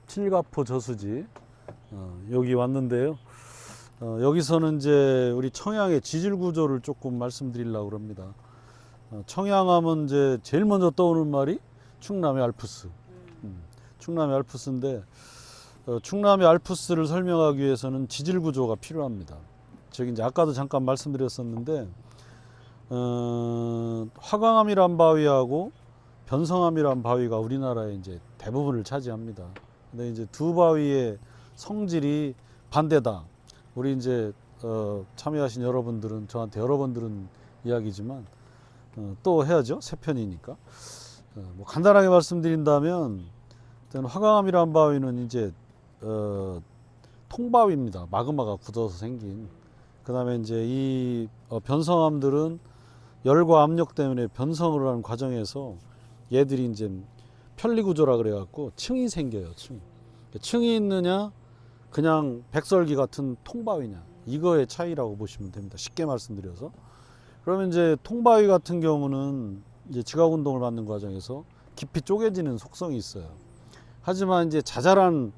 칠갑포 저수지 여기 왔는데요. 여기서는 이제 우리 청양의 지질 구조를 조금 말씀드리려고 합니다. 청양하면 이제 제일 먼저 떠오르는 말이 충남의 알프스. 충남의 알프스인데 충남의 알프스를 설명하기 위해서는 지질 구조가 필요합니다. 저기 이제 아까도 잠깐 말씀드렸었는데 화강암이란 바위하고 변성암이란 바위가 우리나라의 이제 대부분을 차지합니다. 근데 이제 두 바위의 성질이 반대다. 우리 이제 참여하신 여러분들은 저한테 여러 번 들은 이야기지만 또 해야죠. 세 편이니까. 뭐 간단하게 말씀드린다면 화강암이란 바위는 이제 통바위입니다. 마그마가 굳어서 생긴. 그다음에 이제 이 변성암들은 열과 압력 때문에 변성을 하는 과정에서 얘들이 이제 편리구조라 그래갖고 층이 생겨요. 층이 있느냐 그냥 백설기 같은 통바위냐 이거의 차이라고 보시면 됩니다. 쉽게 말씀드려서. 그러면 이제 통바위 같은 경우는 이제 지각 운동을 받는 과정에서 깊이 쪼개지는 속성이 있어요. 하지만 이제 자잘한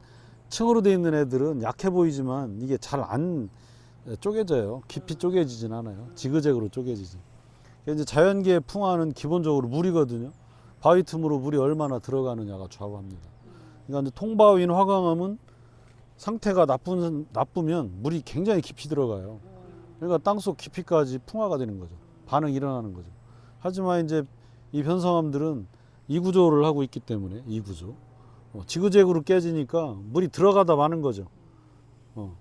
층으로 되어 있는 애들은 약해 보이지만 이게 잘 안 쪼개져요. 깊이 쪼개지진 않아요. 지그재그로 쪼개지지. 이제 자연계의 풍화는 기본적으로 물이거든요. 바위 틈으로 물이 얼마나 들어가느냐가 좌우합니다. 그러니까 이제 통바위인 화강암은 상태가 나쁘면 물이 굉장히 깊이 들어가요. 그러니까 땅속 깊이까지 풍화가 되는 거죠. 반응이 일어나는 거죠. 하지만 이제 이 변성암들은 이 구조를 하고 있기 때문에 이 구조 지그재그로 깨지니까 물이 들어가다 마는 거죠.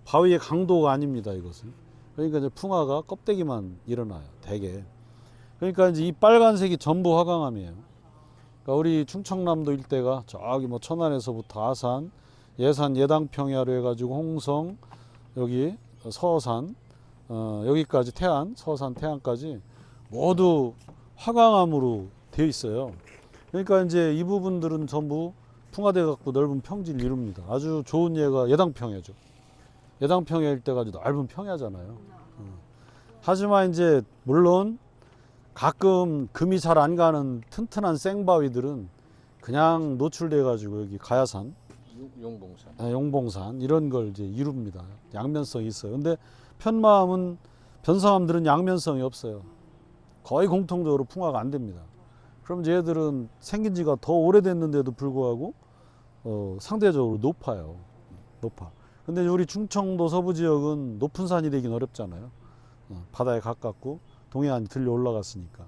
바위의 강도가 아닙니다. 이것은. 그러니까 이제 풍화가 껍데기만 일어나요. 대개. 그러니까 이제 이 빨간색이 전부 화강암이에요. 그러니까 우리 충청남도 일대가 저기 뭐 천안에서부터 아산, 예산, 예당평야로 해가지고 홍성, 여기 서산, 여기까지 태안, 서산, 태안까지 모두 화강암으로 되어 있어요. 그러니까 이제 이 부분들은 전부 풍화돼 갖고 넓은 평지를 이룹니다. 아주 좋은 예가 예당평야죠. 예당평야 일대가 아주 넓은 평야잖아요. 하지만 이제 물론 가끔 금이 잘 안 가는 튼튼한 생바위들은 그냥 노출돼 가지고 여기 가야산, 용봉산 이런 걸 이제 이룹니다. 양면성이 있어요. 근데 변성암들은 양면성이 없어요. 거의 공통적으로 풍화가 안 됩니다. 그럼 이제 얘들은 생긴 지가 더 오래됐는데도 불구하고 상대적으로 높아요. 높아. 근데 우리 충청도 서부 지역은 높은 산이 되긴 어렵잖아요. 바다에 가깝고 동해안이 들려 올라갔으니까.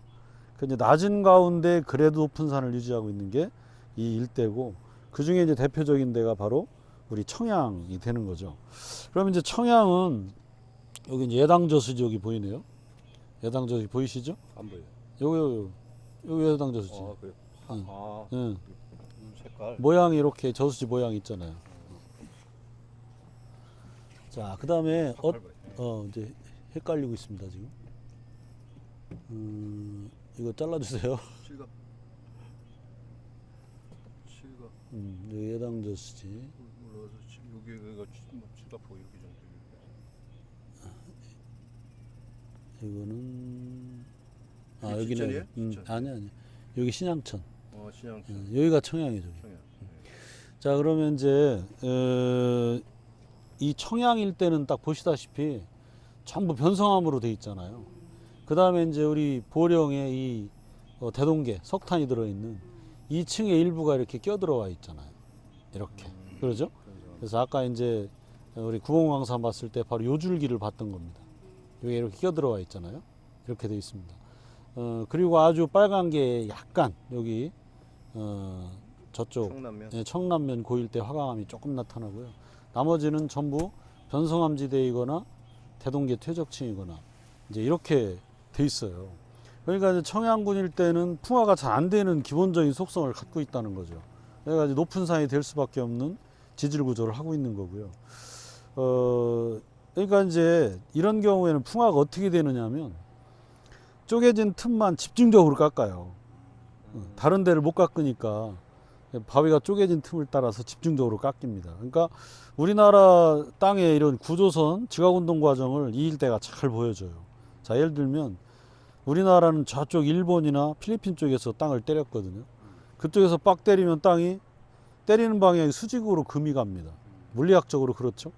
근데 낮은 가운데 그래도 높은 산을 유지하고 있는 게 이 일대고, 그 중에 이제 대표적인 데가 바로 우리 청양이 되는 거죠. 그럼 이제 청양은 여기 이제 예당저수지 여기 보이네요. 예당저수지 보이시죠? 안 보여요. 여기 예당저수지. 아, 그래요? 응. 아, 응. 색깔. 모양이 이렇게 저수지 모양 있잖아요. 자, 그 다음에 이제 헷갈리고 있습니다 지금. 이거 잘라주세요. 칠갑. 여기 예당저수지. 올라가서 여기가 칠갑 보여 여기 정도. 이거는 여기는 여기는 진천이에요? 아니 여기 신양천. 신양천. 여기가 청양이죠. 청양. 자, 그러면 이제 이 청양 일대는 딱 보시다시피 전부 변성암으로 돼 있잖아요. 그 다음에 이제 우리 보령에 이 대동계 석탄이 들어있는 2층의 일부가 이렇게 껴들어와 있잖아요. 이렇게. 그러죠? 그래서 아까 이제 우리 구봉광산 봤을 때 바로 요 줄기를 봤던 겁니다. 여기 이렇게 껴들어와 있잖아요. 이렇게 돼 있습니다. 그리고 아주 빨간 게 약간 여기 저쪽 청남면. 청남면 고일대 화강암이 조금 나타나고요. 나머지는 전부 변성암지대이거나 대동계 퇴적층이거나 이제 이렇게 돼 있어요. 그러니까 이제 청양군 일대는 풍화가 잘 안 되는 기본적인 속성을 갖고 있다는 거죠. 그러니까 높은 산이 될 수밖에 없는 지질 구조를 하고 있는 거고요. 그러니까 이제 이런 경우에는 풍화가 어떻게 되느냐면 쪼개진 틈만 집중적으로 깎아요. 다른 데를 못 깎으니까 바위가 쪼개진 틈을 따라서 집중적으로 깎입니다. 그러니까 우리나라 땅의 이런 구조선 지각운동 과정을 이 일대가 잘 보여줘요. 자, 예를 들면 우리나라는 저쪽 일본이나 필리핀 쪽에서 땅을 때렸거든요. 그쪽에서 빡 때리면 땅이 때리는 방향이 수직으로 금이 갑니다. 물리학적으로 그렇죠.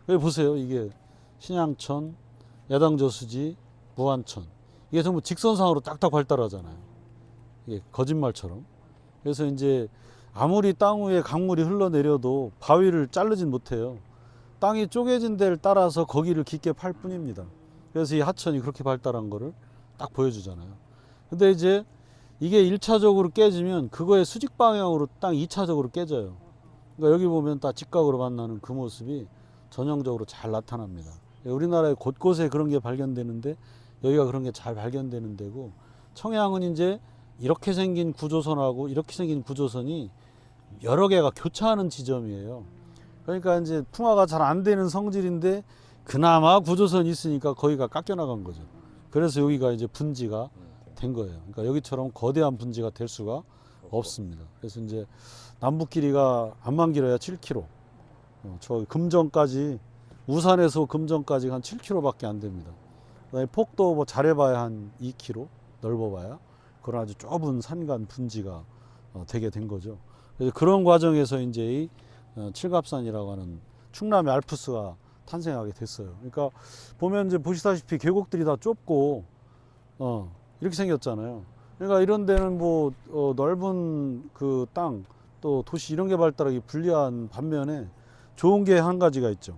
여기 보세요. 이게 신양천, 야당저수지, 무안천. 이게 전부 직선상으로 딱딱 발달하잖아요. 이게 거짓말처럼. 그래서 이제 아무리 땅 위에 강물이 흘러내려도 바위를 자르진 못해요. 땅이 쪼개진 데를 따라서 거기를 깊게 팔 뿐입니다. 그래서 이 하천이 그렇게 발달한 거를 딱 보여주잖아요. 근데 이제 이게 1차적으로 깨지면 그거의 수직 방향으로 땅 2차적으로 깨져요. 그러니까 여기 보면 딱 직각으로 만나는 그 모습이 전형적으로 잘 나타납니다. 우리나라에 곳곳에 그런 게 발견되는데 여기가 그런 게 잘 발견되는 데고, 청양은 이제 이렇게 생긴 구조선하고 이렇게 생긴 구조선이 여러 개가 교차하는 지점이에요. 그러니까 이제 풍화가 잘 안 되는 성질인데 그나마 구조선이 있으니까 거기가 깎여 나간 거죠. 그래서 여기가 이제 분지가 된 거예요. 그러니까 여기처럼 거대한 분지가 될 수가 없습니다. 그래서 이제 남북 길이가 암만 길어야 7km. 저 금정까지, 우산에서 금정까지 한 7km밖에 안 됩니다. 그다음에 폭도 뭐 잘해봐야 한 2km, 넓어봐야. 그런 아주 좁은 산간 분지가 되게 된 거죠. 그래서 그런 과정에서 이제 이 칠갑산이라고 하는 충남의 알프스가 탄생하게 됐어요. 그러니까 보면 이제 보시다시피 계곡들이 다 좁고 이렇게 생겼잖아요. 그러니까 이런 데는 뭐 넓은 그 땅, 또 도시 이런 게 발달하기 불리한 반면에 좋은 게 한 가지가 있죠.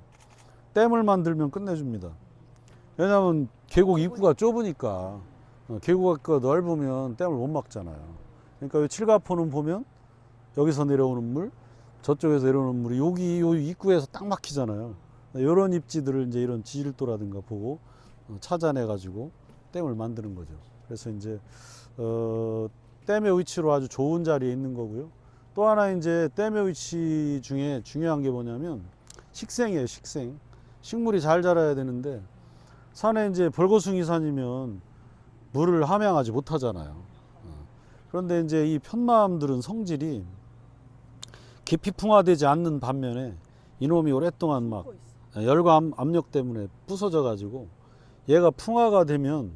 댐을 만들면 끝내줍니다. 왜냐하면 계곡 입구가 좁으니까, 계곡 입구가 넓으면 댐을 못 막잖아요. 그러니까 이 칠갑포는 보면 여기서 내려오는 물, 저쪽에서 내려오는 물이 여기 요 입구에서 딱 막히잖아요. 이런 입지들을 이제 이런 지질도라든가 보고 찾아내 가지고 댐을 만드는 거죠. 그래서 이제 댐의 위치로 아주 좋은 자리에 있는 거고요. 또 하나 이제 댐의 위치 중에 중요한 게 뭐냐면 식생이에요. 식생. 식물이 잘 자라야 되는데 산에 이제 벌거숭이 산이면 물을 함양하지 못하잖아요. 그런데 이제 이 편마암들은 성질이 깊이 풍화되지 않는 반면에 이놈이 오랫동안 막 열과 압력 때문에 부서져 가지고 얘가 풍화가 되면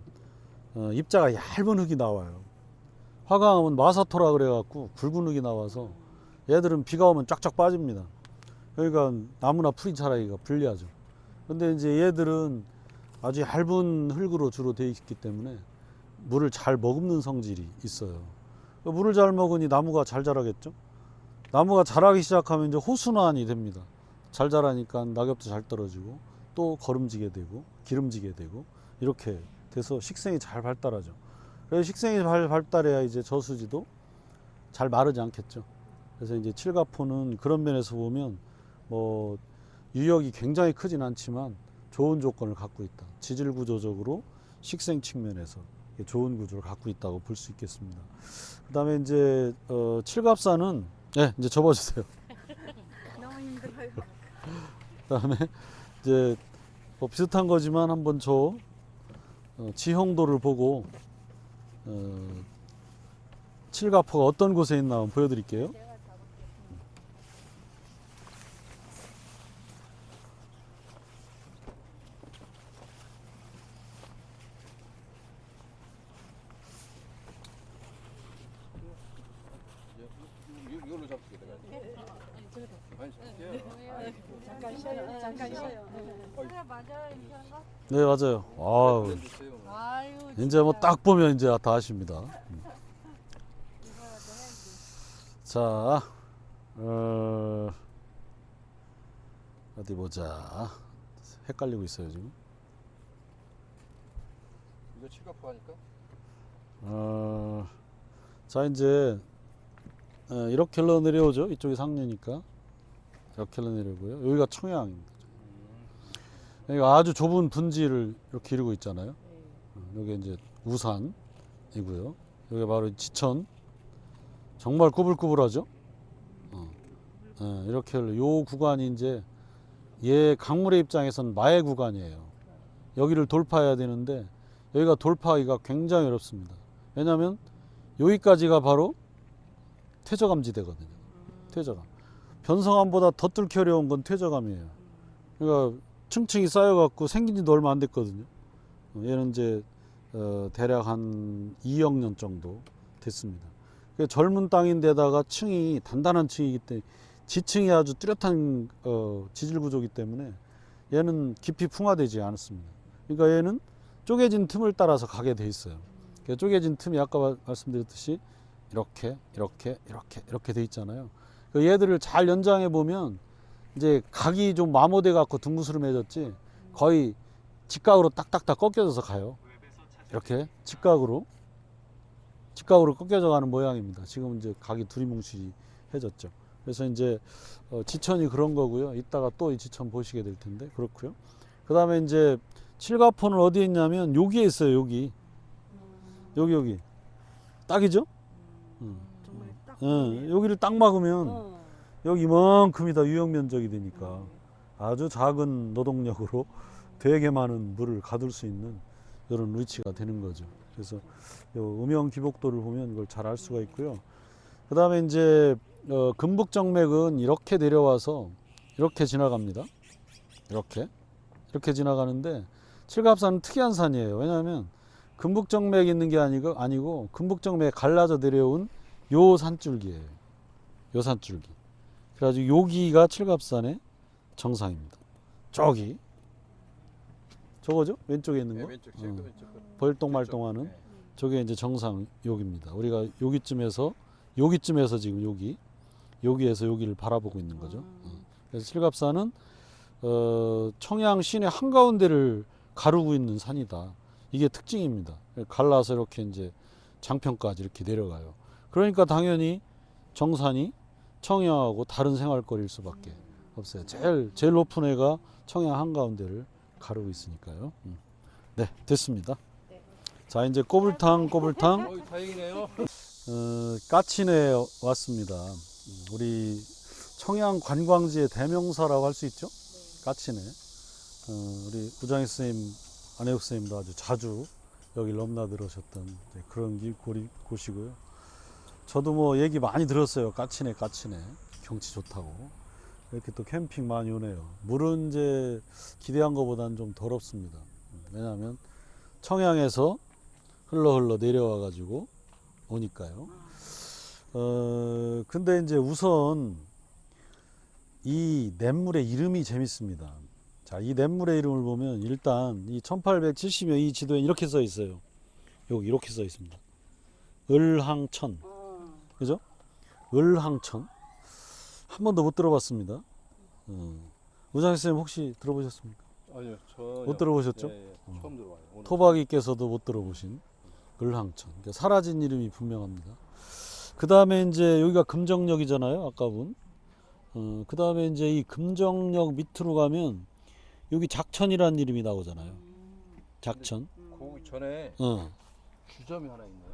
입자가 얇은 흙이 나와요. 화강암은 마사토라 그래 갖고 굵은 흙이 나와서 얘들은 비가 오면 쫙쫙 빠집니다. 그러니까 나무나 풀이 자라기가 불리하죠. 근데 이제 얘들은 아주 얇은 흙으로 주로 되어 있기 때문에 물을 잘 머금는 성질이 있어요. 물을 잘 먹으니 나무가 잘 자라겠죠. 나무가 자라기 시작하면 이제 호순환이 됩니다. 잘 자라니까 낙엽도 잘 떨어지고 또 거름지게 되고 기름지게 되고 이렇게 돼서 식생이 잘 발달하죠. 그래서 식생이 잘 발달해야 이제 저수지도 잘 마르지 않겠죠. 그래서 이제 칠갑포는 그런 면에서 보면 뭐 유역이 굉장히 크진 않지만 좋은 조건을 갖고 있다. 지질 구조적으로 식생 측면에서 좋은 구조를 갖고 있다고 볼 수 있겠습니다. 그다음에 이제 칠갑산은 이제 접어주세요. 너무 힘들어요. 그다음에 이제 뭐 비슷한 거지만 한번 저 지형도를 보고 칠갑포가 어떤 곳에 있나 한번 보여드릴게요. 이걸로 잡게 돼가. 잠깐 쉬어요. 잠깐 쉬어요. 그래 맞아요 이렇게 한 거? 네 맞아요. 아우, 아유 이제 뭐 딱 보면 이제 다 아십니다. 자, 어디 보자. 헷갈리고 있어요 지금. 이거 칠갑포 하니까? 자 이제 이렇게 흘러 내려오죠. 이쪽이 상류니까 이렇게 흘러 내려오고요. 여기가 청양입니다. 여기가 아주 좁은 분지를 이렇게 이루고 있잖아요. 여기 이제 우산이고요. 여기 바로 지천. 정말 꾸불꾸불하죠. 이렇게 요 구간이 이제 얘 강물의 입장에선 마의 구간이에요. 여기를 돌파해야 되는데 여기가 돌파하기가 굉장히 어렵습니다. 왜냐하면 여기까지가 바로 퇴저감지대거든요. 퇴저감. 변성암보다 더 뚫기 어려운 건 퇴저감이에요. 그러니까 층층이 쌓여갖고 생긴 지도 얼마 안 됐거든요. 얘는 이제 대략 한 2억 년 정도 됐습니다. 젊은 땅인데다가 층이 단단한 층이기 때문에 지층이 아주 뚜렷한 지질 구조이기 때문에 얘는 깊이 풍화되지 않았습니다. 그러니까 얘는 쪼개진 틈을 따라서 가게 돼 있어요. 그러니까 쪼개진 틈이 아까 말씀드렸듯이 이렇게 돼 있잖아요. 얘들을 잘 연장해 보면 이제 각이 좀 마모돼 갖고 둥그스름해졌지 거의 직각으로 딱딱딱 꺾여져서 가요. 이렇게 직각으로 꺾여져 가는 모양입니다. 지금 이제 각이 두리뭉실해졌죠. 그래서 이제 지천이 그런 거고요. 이따가 또 이 지천 보시게 될 텐데 그렇고요. 그 다음에 이제 칠갑포는 어디에 있냐면 여기에 있어요. 여기 딱이죠? 정말 딱. 여기를 딱 막으면 여기 이만큼이 다 유역 면적이 되니까 아주 작은 노동력으로 되게 많은 물을 가둘 수 있는 이런 위치가 되는 거죠. 그래서 요 음영 기복도를 보면 이걸 잘 알 수가 있고요. 그 다음에 이제 금북정맥은 이렇게 내려와서 이렇게 지나갑니다. 이렇게 지나가는데 칠갑산은 특이한 산이에요. 왜냐하면 금북정맥이 있는 게 아니고 금북정맥에 갈라져 내려온 요 산줄기예요. 요 산줄기. 그래가지고 여기가 칠갑산의 정상입니다. 저거죠? 왼쪽에 있는 거? 왼쪽 제일 왼쪽 벌똥말똥하는 네. 저게 이제 정상 여기입니다. 우리가 여기쯤에서 지금 여기에서 여기를 바라보고 있는 거죠. 그래서 칠갑산은 청양 시내 한가운데를 가르고 있는 산이다. 이게 특징입니다. 갈라서 이렇게 이제 장평까지 이렇게 내려가요. 그러니까 당연히 정산이 청양하고 다른 생활거리일 수밖에 없어요. 제일 높은 애가 청양 한가운데를 가르고 있으니까요. 네, 됐습니다. 자, 이제 꼬불탕 다행이네요. 까치네에 왔습니다. 우리 청양 관광지의 대명사라고 할 수 있죠. 까치네. 우리 우장희 선생님, 안혜욱 선생님도 아주 자주 여기 넘나들으셨던 그런 곳이고요. 저도 뭐 얘기 많이 들었어요. 까치네 경치 좋다고. 이렇게 또 캠핑 많이 오네요. 물은 이제 기대한 것보다는 좀 더럽습니다. 왜냐하면 청양에서 흘러 내려와 가지고 오니까요. 근데 이제 우선 이 냇물의 이름이 재밌습니다. 자, 이 냇물의 이름을 보면 일단 이 1870년 이 지도에 이렇게 써 있어요. 여기 이렇게 써 있습니다. 을항천. 그죠? 을항천. 한 번도 못 들어봤습니다. 우장희 선생님 혹시 들어보셨습니까? 아니요, 전혀. 못 들어보셨죠? 예, 처음 들어와요. 오늘. 토박이께서도 못 들어보신 을항천. 그러니까 사라진 이름이 분명합니다. 그 다음에 이제 여기가 금정역이잖아요. 아까 본. 그 다음에 이제 이 금정역 밑으로 가면 여기 작천이라는 이름이 나오잖아요. 작천. 그 전에 주점이 하나 있네요.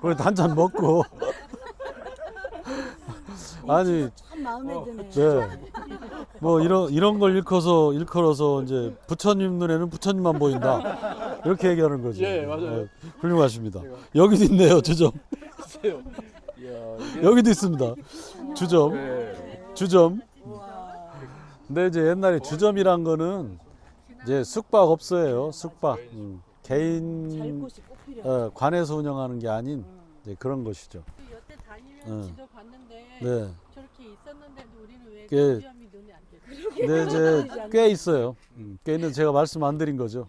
그래도 한잔 먹고. 아니, 참 마음에 드네. 네. 뭐 이런 걸 일컬어서 이제 부처님 눈에는 부처님만 보인다. 이렇게 얘기하는 거죠. 예, 맞아요. 훌륭하십니다. 여기도 있네요, 주점. 보세요. 이야, 이게 여기도 있습니다. 주점. 네. 주점. 근데 이제 옛날에 주점이란 거는 이제 숙박업소예요. 숙박. 잘 개인 곳이 꼭 필요해. 관에서 운영하는 게 아닌 이제 그런 것이죠. 여태 다니면 지도 봤는데 네. 저렇게 있었는데도 우리는 왜 그- 위험이 눈에 안 띄어? 근데 이제 꽤 있어요. 꽤 있는데 제가 말씀 안 드린 거죠.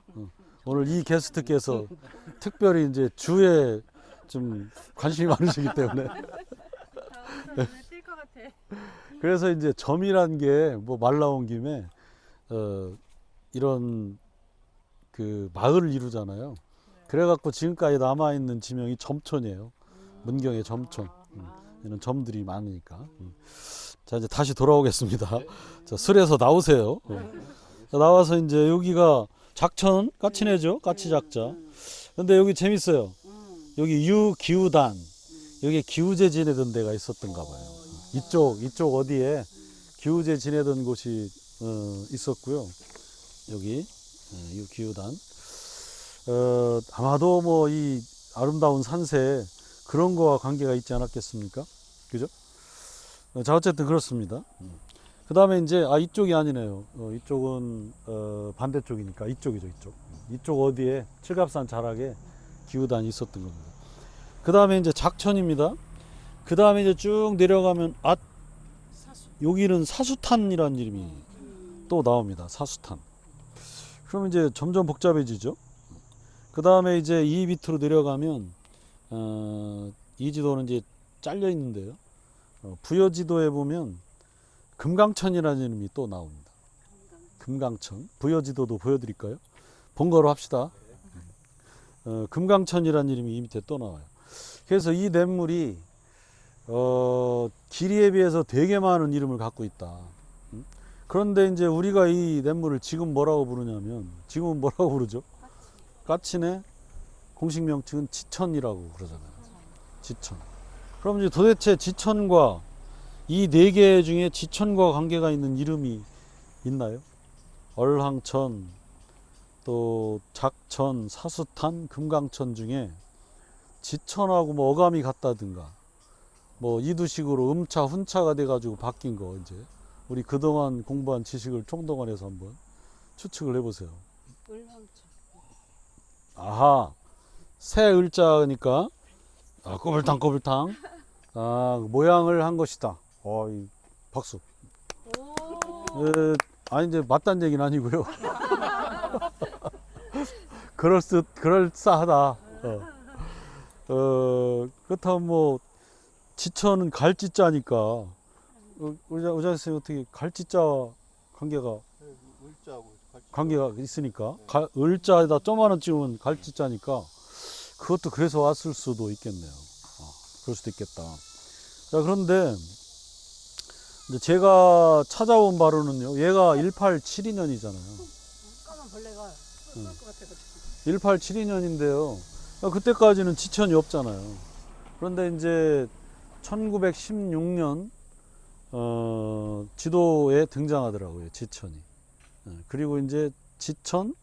오늘 이 게스트께서 특별히 이제 주에 좀 관심이 많으시기 때문에 다음에 눈에 띌 것 같아. 그래서 이제 점이란 게 뭐 말 나온 김에 이런 그 마을을 이루잖아요. 그래갖고 지금까지 남아 있는 지명이 점촌이에요. 문경의 점촌. 이런 점들이 많으니까. 자, 이제 다시 돌아오겠습니다. 자, 술에서 나오세요. 자, 나와서 이제 여기가 작천 까치네죠. 까치작자. 근데 여기 재밌어요. 여기 유기우단. 여기 기우제 지내던 데가 있었던가 봐요. 이쪽 어디에 기우제 지내던 곳이 있었고요. 여기 유기우단. 아마도 뭐 이 아름다운 산세 그런 거와 관계가 있지 않았겠습니까? 그죠? 자, 어쨌든 그렇습니다. 그 다음에 이제 이쪽이 아니네요. 이쪽은 반대쪽이니까 이쪽이죠. 이쪽 어디에 칠갑산 자락에 기우단이 있었던 겁니다. 그 다음에 이제 작천입니다. 그 다음에 이제 쭉 내려가면 여기는 사수탄이라는 이름이 또 나옵니다. 사수탄. 그럼 이제 점점 복잡해지죠. 그 다음에 이제 이 밑으로 내려가면 이 지도는 이제 잘려 있는데요. 부여지도에 보면 금강천이라는 이름이 또 나옵니다. 금강천. 부여지도도 보여드릴까요? 번거로 합시다. 금강천이라는 이름이 이 밑에 또 나와요. 그래서 이 냇물이 길이에 비해서 되게 많은 이름을 갖고 있다. 그런데 이제 우리가 이 냇물을 지금 뭐라고 부르냐면, 지금은 뭐라고 부르죠? 까치네 공식 명칭은 지천이라고 그러잖아요. 지천. 그럼 이제 도대체 지천과 이 네 개 중에 지천과 관계가 있는 이름이 있나요? 얼항천, 또 작천, 사수탄, 금강천 중에 지천하고 뭐 어감이 같다든가 뭐 이두식으로 음차, 훈차가 돼가지고 바뀐 거 이제 우리 그동안 공부한 지식을 총동원해서 한번 추측을 해보세요. 을황천. 아하, 새 을자니까 꼬불탕 모양을 한 것이다. 이 박수. 오. 아니 이제 맞다는 얘기는 아니고요. 그럴싸하다. 그렇다면 뭐 지천은 갈지자니까 의자 선생님 어떻게 갈지자와 관계가 있으니까 을자에다 점 하나 찍으면 갈지자니까 그것도 그래서 왔을 수도 있겠네요. 그럴 수도 있겠다. 자, 그런데 이제 제가 찾아온 바로는요, 얘가 1872년이잖아요. 까만 벌레가 쏠것 같아가지고. 1872년인데요. 그때까지는 지천이 없잖아요. 그런데 이제 1916년 지도에 등장하더라고요, 지천이. 그리고 이제 지천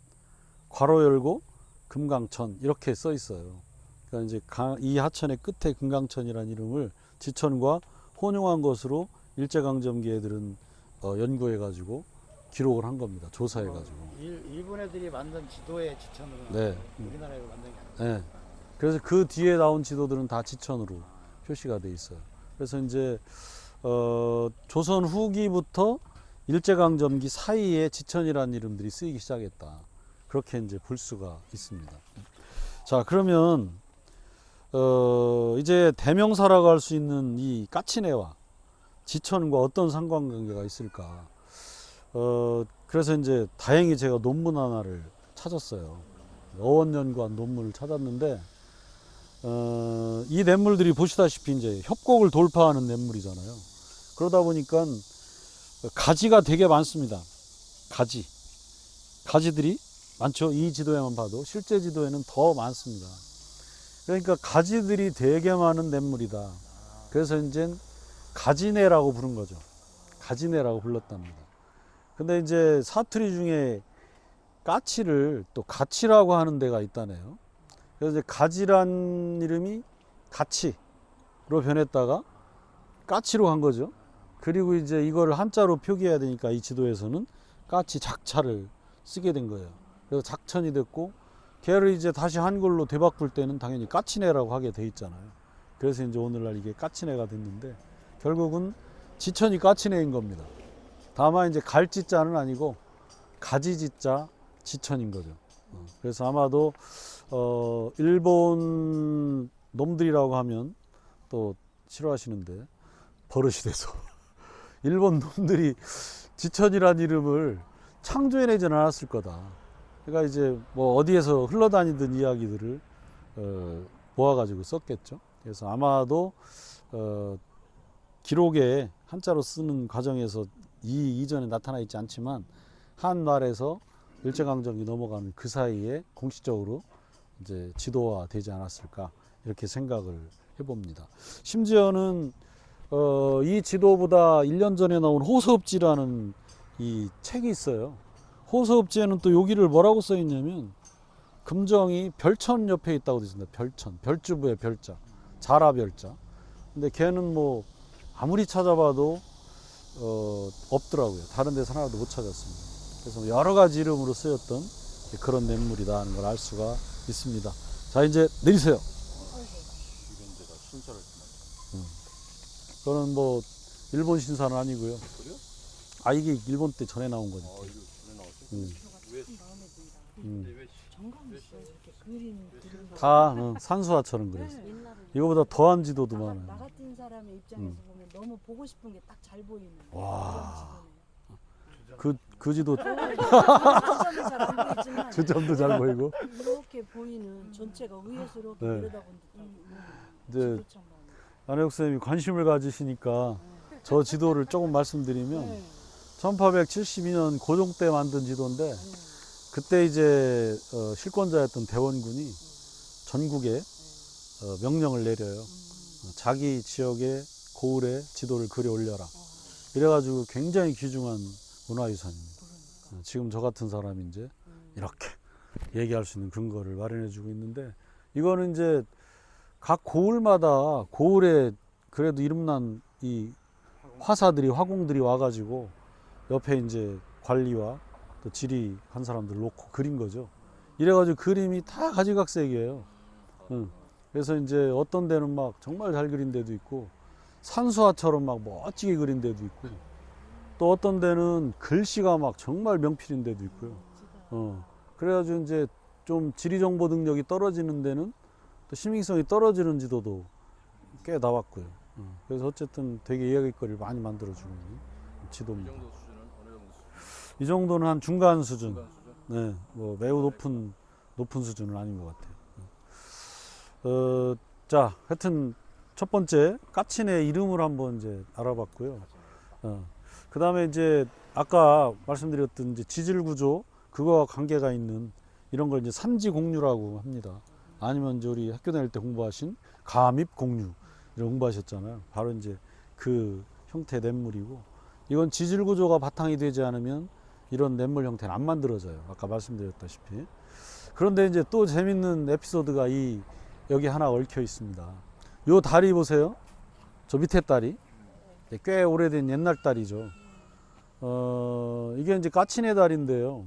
괄호 열고 금강천 이렇게 써 있어요. 그러니까 이제 이 하천의 끝에 금강천이라는 이름을 지천과 혼용한 것으로 일제강점기 애들은 연구해가지고 기록을 한 겁니다. 조사해가지고. 일본 애들이 만든 지도의 지천으로 네. 우리나라에서 만든 게 아니에요. 네. 그래서 그 뒤에 나온 지도들은 다 지천으로 표시가 돼 있어요. 그래서 이제 조선 후기부터 일제강점기 사이에 지천이라는 이름들이 쓰이기 시작했다. 그렇게 이제 볼 수가 있습니다. 자, 그러면 이제 대명사라고 할 수 있는 이 까치네와 지천과 어떤 상관관계가 있을까? 그래서 이제 다행히 제가 논문 하나를 찾았어요. 어원연구한 논문을 찾았는데 이 냇물들이 보시다시피 이제 협곡을 돌파하는 냇물이잖아요. 그러다 보니까 가지가 되게 많습니다. 가지들이 많죠. 이 지도에만 봐도 실제 지도에는 더 많습니다. 그러니까 가지들이 되게 많은 냇물이다. 그래서 이제 가지내라고 부른 거죠. 가지내라고 불렀답니다. 근데 이제 사투리 중에 까치를 또 가치라고 하는 데가 있다네요. 그래서 이제 가지란 이름이 가치로 변했다가 까치로 간 거죠. 그리고 이제 이거를 한자로 표기해야 되니까 이 지도에서는 까치 작차를 쓰게 된 거예요. 그래서 작천이 됐고, 걔를 이제 다시 한글로 되바꿀 때는 당연히 까치네라고 하게 돼 있잖아요. 그래서 이제 오늘날 이게 까치네가 됐는데, 결국은 지천이 까치네인 겁니다. 다만 이제 갈지자는 아니고 가지지자 지천인 거죠. 그래서 아마도 일본 놈들이라고 하면 또 싫어하시는데 버릇이 돼서 일본 놈들이 지천이라는 이름을 창조해내지는 않았을 거다. 그러니까 이제 뭐 어디에서 흘러다니던 이야기들을 모아가지고 썼겠죠. 그래서 아마도 기록에 한자로 쓰는 과정에서 이전에 나타나 있지 않지만 한말에서 일제강점기 넘어가는 그 사이에 공식적으로 이제 지도화 되지 않았을까 이렇게 생각을 해봅니다. 심지어는 이 지도보다 1년 전에 나온 호서읍지라는 이 책이 있어요. 호서읍지에는 또 여기를 뭐라고 써 있냐면 금정이 별천 옆에 있다고 되어 있습니다. 별천, 별주부의 별자, 자라별자. 근데 걔는 뭐 아무리 찾아봐도 없더라고요. 다른 데서 하나도 못 찾았습니다. 그래서 여러 가지 이름으로 쓰였던 그런 냇물이다 하는 걸 알 수가 있습니다. 자, 이제 내리세요. 이런 데가 순서를 그거는 뭐 일본 신사는 아니고요. 그래요? 아 이게 일본 때 전에 나온 거죠. 이거 전에 나왔어? 음. 왜? 마음에 든다. 근데 왜 정감 있어. 이렇게 그림 그리는 거. 다 산수화처럼 그랬어. 네. 옛날에 이거보다 더한 지도도 나 많아요. 같은 사람의 입장에서 보면 너무 보고 싶은 게 딱 잘 보이는 와. 그런 그 지도 지도네. 점이 잘 안 보이지만 저 점도 잘 보이고. 이렇게 보이는 전체가 위에서 이렇게 네. 내려다본 듯한 이제 지도 참 많아요. 안혜옥 선생님이 관심을 가지시니까 저 지도를 조금 말씀드리면 네. 1872년 고종 때 만든 지도인데 그때 이제 실권자였던 대원군이 전국에 명령을 내려요. 자기 지역의 고을에 지도를 그려 올려라. 이래가지고 굉장히 귀중한 문화유산입니다. 지금 저 같은 사람이 이제 이렇게 얘기할 수 있는 근거를 마련해주고 있는데 이거는 이제 각 고을마다 고을에 그래도 이름난 이 화사들이 화공들이 와가지고 옆에 이제 관리와 또 지리한 사람들 놓고 그린 거죠. 이래가지고 그림이 다 가지각색이에요. 그래서 이제 어떤 데는 막 정말 잘 그린 데도 있고 산수화처럼 막 멋지게 그린 데도 있고 또 어떤 데는 글씨가 막 정말 명필인 데도 있고요. 그래가지고 이제 좀 지리정보 능력이 떨어지는 데는 또 시민성이 떨어지는 지도도 꽤 나왔고요. 그래서 어쨌든 되게 이야기거리를 많이 만들어주고 있는 이 지도입니다. 정도 수준은 어느 정도 수준? 이 정도는 한 중간 수준. 중간 수준? 네, 뭐 매우 높은 수준은 아닌 것 같아요. 자, 하여튼 첫 번째 까치네 이름을 한번 이제 알아봤고요. 그 다음에 이제 아까 말씀드렸던 이제 지질 구조 그거와 관계가 있는 이런 걸 이제 산지 공류라고 합니다. 아니면 이제 우리 학교 다닐 때 공부하신 가밉 공류 이런 공부하셨잖아요. 바로 이제 그 형태의 냇물이고 이건 지질 구조가 바탕이 되지 않으면 이런 냇물 형태는 안 만들어져요. 아까 말씀드렸다시피. 그런데 이제 또 재밌는 에피소드가 여기 하나 얽혀 있습니다. 요 다리 보세요. 저 밑에 다리. 꽤 오래된 옛날 다리죠. 이게 이제 까치네 다리인데요.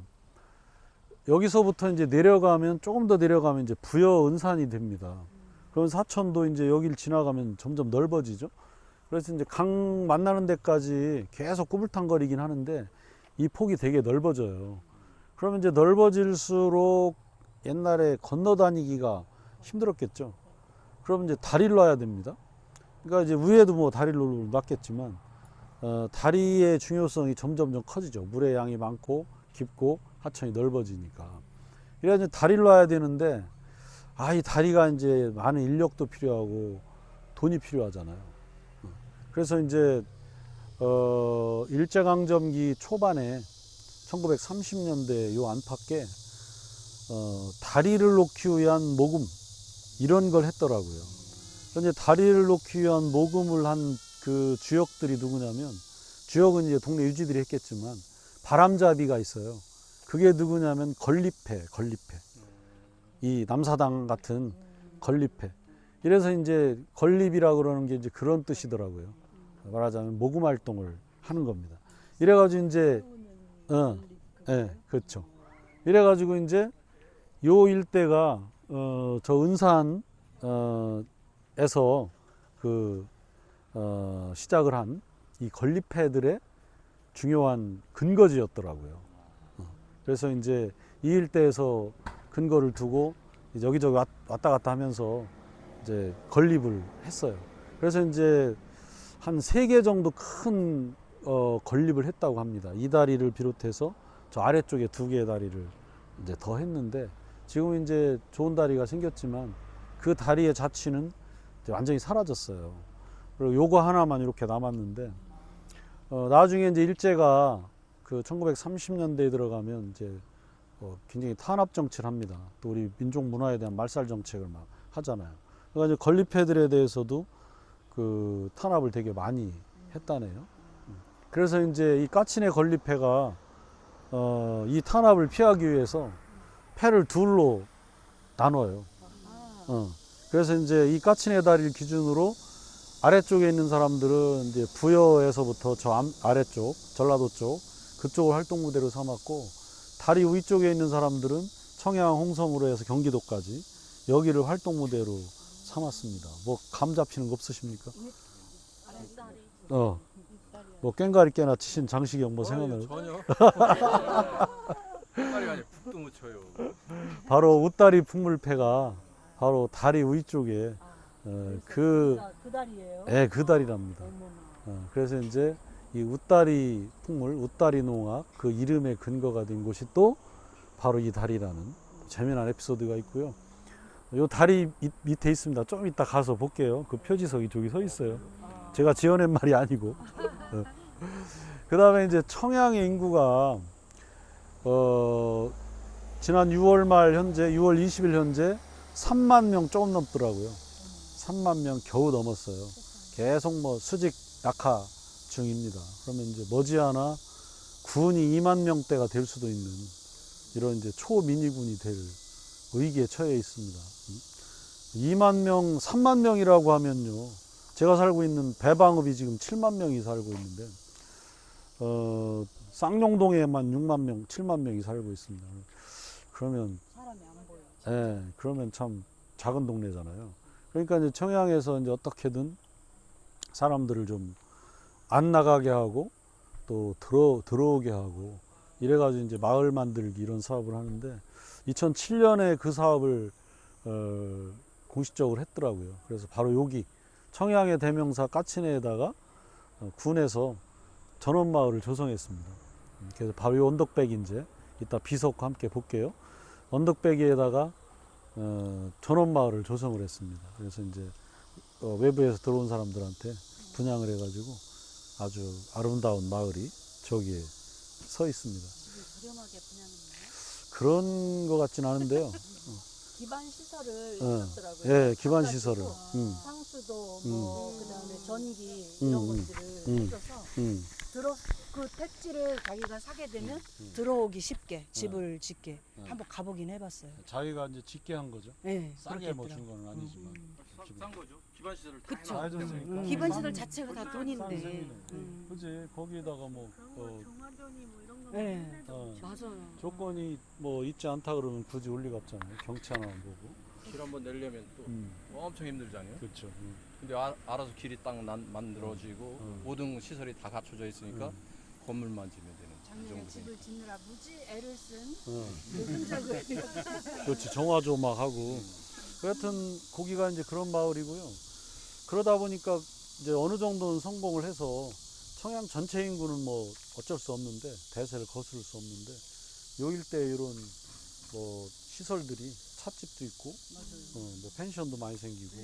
여기서부터 이제 내려가면 조금 더 내려가면 이제 부여은산이 됩니다. 그럼 사천도 이제 여기를 지나가면 점점 넓어지죠. 그래서 이제 강 만나는 데까지 계속 꾸불탕거리긴 하는데 이 폭이 되게 넓어져요. 그러면 이제 넓어질수록 옛날에 건너 다니기가 힘들었겠죠. 그러면 이제 다리를 놔야 됩니다. 그러니까 이제 위에도 뭐 다리를 놨겠지만 다리의 중요성이 점점 커지죠. 물의 양이 많고 깊고 하천이 넓어지니까. 이래서 다리를 놔야 되는데 이 다리가 이제 많은 인력도 필요하고 돈이 필요하잖아요. 그래서 이제 일제강점기 초반에 1930년대 요 안팎에 다리를 놓기 위한 모금 이런 걸 했더라고요. 이제 다리를 놓기 위한 모금을 한 그 주역들이 누구냐면 주역은 이제 동네 유지들이 했겠지만 바람잡이가 있어요. 그게 누구냐면 건립회. 이 남사당 같은 건립회. 이래서 이제 건립이라고 그러는 게 이제 그런 뜻이더라고요. 말하자면 모금 활동을 하는 겁니다. 이래가지고 이제 그렇죠. 이래가지고 이제 요 일대가 저 은산에서 시작을 한 이 건립회들의 중요한 근거지였더라고요. 그래서 이제 이 일대에서 근거를 두고 이제 여기저기 왔다 갔다 하면서 이제 건립을 했어요. 그래서 이제 한 3개 정도 큰 건립을 했다고 합니다. 이 다리를 비롯해서 저 아래쪽에 2개의 다리를 이제 더 했는데 지금 이제 좋은 다리가 생겼지만 그 다리의 자취는 이제 완전히 사라졌어요. 그리고 요거 하나만 이렇게 남았는데 나중에 이제 일제가 그 1930년대에 들어가면 이제 굉장히 탄압 정치를 합니다. 또 우리 민족 문화에 대한 말살 정책을 막 하잖아요. 그러니까 이제 건립회들에 대해서도 그 탄압을 되게 많이 했다네요. 그래서 이제 이 까치네 건립회가 이 탄압을 피하기 위해서 패를 둘로 나눠요. 그래서 이제 이 까치네 다리를 기준으로 아래쪽에 있는 사람들은 이제 부여에서부터 저 아래쪽, 전라도 쪽, 그쪽을 활동무대로 삼았고, 다리 위쪽에 있는 사람들은 청양, 홍성으로 해서 경기도까지 여기를 활동무대로 삼았습니다. 뭐 감 잡히는 거 없으십니까? 뭐 꽹가리 깨나 치신 장시경 뭐 생각나요? 전혀. 빨리 아니 북도 못 쳐요. 바로 웃다리 풍물패가 바로 다리 위쪽에 그 다리예요. 예, 그 다리랍니다. 어머나. 그래서 이제 이 웃다리 풍물, 웃다리 농악 그 이름의 근거가 된 곳이 또 바로 이 다리라는 재미난 에피소드가 있고요. 이 다리 밑에 있습니다. 좀 이따 가서 볼게요. 그 표지석이 저기 서 있어요. 제가 지어낸 말이 아니고. 그 다음에 이제 청양의 인구가 지난 6월 말 현재 6월 20일 현재 3만 명 조금 넘더라고요. 3만 명 겨우 넘었어요. 계속 뭐 수직 약화 중입니다. 그러면 이제 머지않아 군이 2만 명대가 될 수도 있는 이런 이제 초미니군이 될 위기에 처해 있습니다. 2만 명, 3만 명이라고 하면요. 제가 살고 있는 배방읍이 지금 7만 명이 살고 있는데, 쌍용동에만 6만 명, 7만 명이 살고 있습니다. 그러면, 사람이 안 보여. 예, 그러면 참 작은 동네잖아요. 그러니까 이제 청양에서 이제 어떻게든 사람들을 좀 안 나가게 하고 또 들어오게 하고 이래가지고 이제 마을 만들기 이런 사업을 하는데 2007년에 그 사업을 공식적으로 했더라고요. 그래서 바로 여기 청양의 대명사 까치네에다가 군에서 전원마을을 조성했습니다. 그래서 바로 이 언덕배기 이제 이따 비석과 함께 볼게요. 언덕배기에다가 전원마을을 조성을 했습니다. 그래서 이제 외부에서 들어온 사람들한테 분양을 해가지고 아주 아름다운 마을이 저기에 서 있습니다. 집을 저렴하게 분양했나요? 그런 것 같진 않은데요. 기반 시설을 어. 해줬더라고요. 예, 기반 시설을. 상수도 뭐 그다음에 전기 이런 것들을 해줘서 그 택지를 자기가 사게 되면 들어오기 쉽게 집을 짓게 한번 가보긴 해봤어요. 자기가 이제 짓게 한 거죠. 네, 싸게 그렇게 뭐 준 했더라고요. 건 아니지만. 싼 거죠. 기반 시설을 다 그쵸. 해놨으니까. 기반 시설 자체가 다 싼 돈인데. 셈이네. 그지 거기에다가 뭐 정화전이 뭐 이런 거 네. 맞아요. 조건이 뭐 있지 않다 그러면 굳이 올 리가 없잖아요. 경치 하나만 보고. 길 한번 내려면 또 엄청 힘들잖아요. 그렇죠. 근데 알아서 길이 딱 만들어지고 모든 시설이 다 갖춰져 있으니까 건물만 지면 되는 그 작년에 정도. 집을 짓느라 무지 애를 쓴 그 흔적을 그렇지 정화조 막 하고. 여하튼 거기가 이제 그런 마을이고요. 그러다 보니까 이제 어느 정도는 성공을 해서 청양 전체 인구는 뭐 어쩔 수 없는데 대세를 거스를 수 없는데 요 일대 이런 뭐 시설들이 찻집도 있고 뭐 펜션도 많이 생기고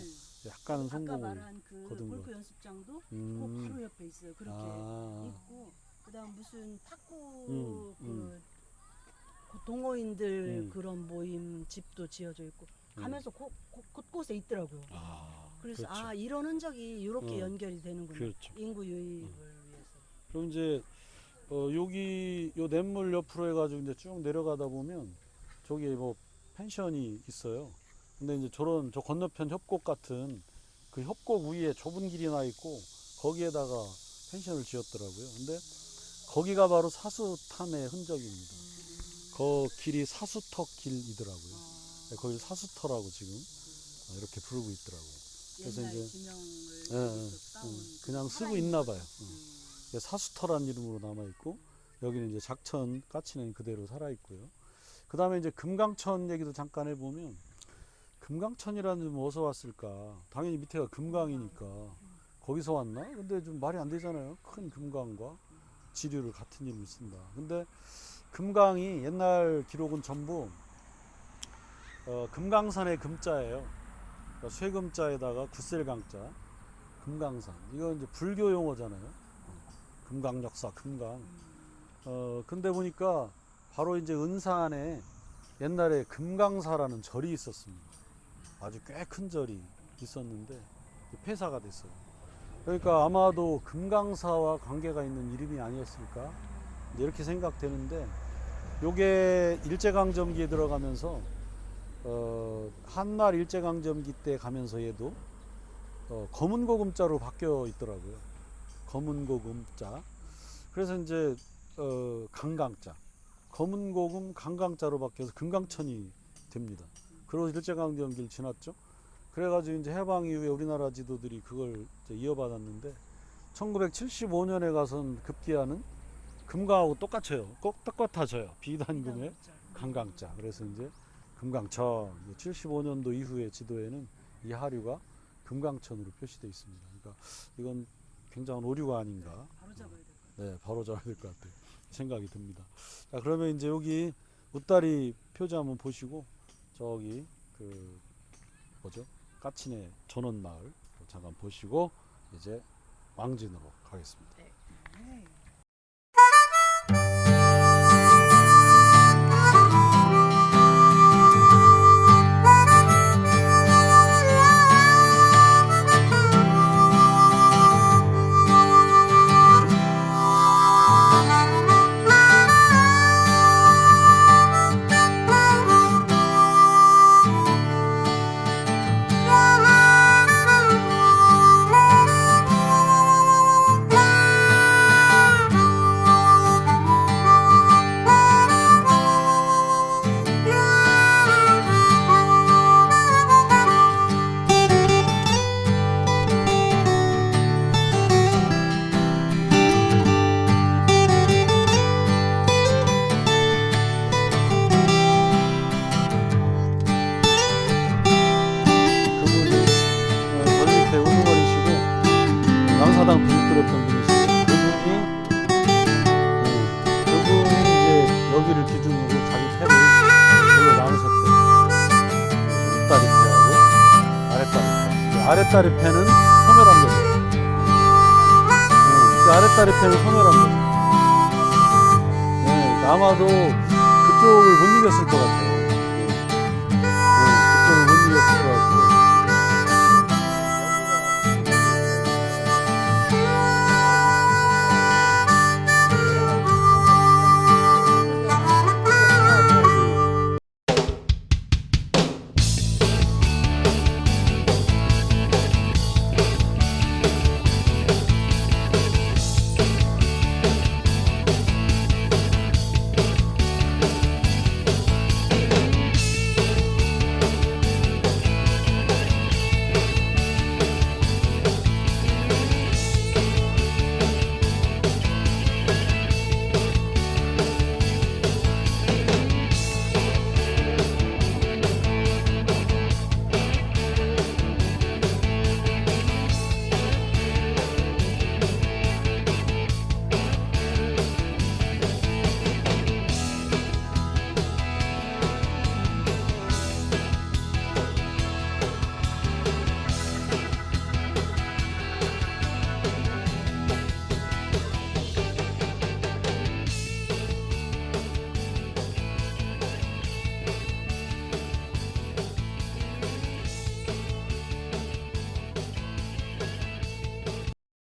약간은 아까 성공을 말한 그 거둔 거. 골프 연습장도 그 바로 옆에 있어요. 그렇게 있고 그다음 무슨 탁구 그 동호인들 그런 모임 집도 지어져 있고 가면서 곳곳에 있더라고요. 그래서 그렇죠. 이런 흔적이 이렇게 연결이 되는군요. 그렇죠. 인구 유입을 위해서. 그럼 이제 여기 요 냇물 옆으로 해가지고 이제 쭉 내려가다 보면 저기 뭐 펜션이 있어요. 근데 이제 저 건너편 협곡 같은 그 협곡 위에 좁은 길이 나 있고 거기에다가 펜션을 지었더라고요. 근데 거기가 바로 사수탄의 흔적입니다. 그 길이 사수터 길이더라고요. 거기를 사수터라고 지금 이렇게 부르고 있더라고요. 그래서 옛날 이제 지명을 그냥 쓰고 있나 봐요. 사수터란 이름으로 남아 있고 여기는 이제 작천 까치는 그대로 살아 있고요. 그 다음에 이제 금강천 얘기도 잠깐 해보면 금강천이라는 좀 어디서 왔을까? 당연히 밑에가 금강이니까 거기서 왔나? 근데 좀 말이 안 되잖아요. 큰 금강과 지류를 같은 이름을 쓴다. 근데 금강이 옛날 기록은 전부 금강산의 금자예요. 그러니까 쇠금자에다가 굿셀강자, 금강산. 이건 이제 불교 용어잖아요. 금강역사, 금강. 근데 보니까 바로 이제 은산에 옛날에 금강사라는 절이 있었습니다. 아주 꽤 큰 절이 있었는데 폐사가 됐어요. 그러니까 아마도 금강사와 관계가 있는 이름이 아니었을까 이렇게 생각되는데 요게 일제강점기에 들어가면서 한날 일제강점기 때 가면서 얘도 검은고금자로 바뀌어 있더라고요. 검은고금자. 그래서 이제 강강자, 검은고금 강강자로 바뀌어서 금강천이 됩니다. 그리고 일제강점기를 지났죠. 그래가지고 이제 해방 이후에 우리나라 지도들이 그걸 이제 이어받았는데 1975년에 가선 급기야는 금강하고 똑같아요. 꼭 똑같아져요. 비단금의 강강자. 그래서 이제 금강천. 75년도 이후의 지도에는 이 하류가 금강천으로 표시되어 있습니다. 그러니까 이건 굉장한 오류가 아닌가. 바로 잡아야 될 것 같아요. 네, 바로 잡아야 될 것 같아요. 생각이 듭니다. 자, 그러면 이제 여기 웃다리 표지 한번 보시고 저기 그 뭐죠? 까치네 전원마을 잠깐 보시고 이제 왕진으로 가겠습니다. 네. 그분이 저 밑에 우두머리시고 남사당 비밀 끓였던 분이시죠. 그분이 이제 여기를 기준으로 자기 패를 별로 나누셨대요. 윗다리 패하고 아랫다리 패. 아랫다리 패는 소멸한 거죠. 그 아랫다리 패는 소멸한 거죠. 네, 아마도 그쪽을 못 이겼을 것 같아요.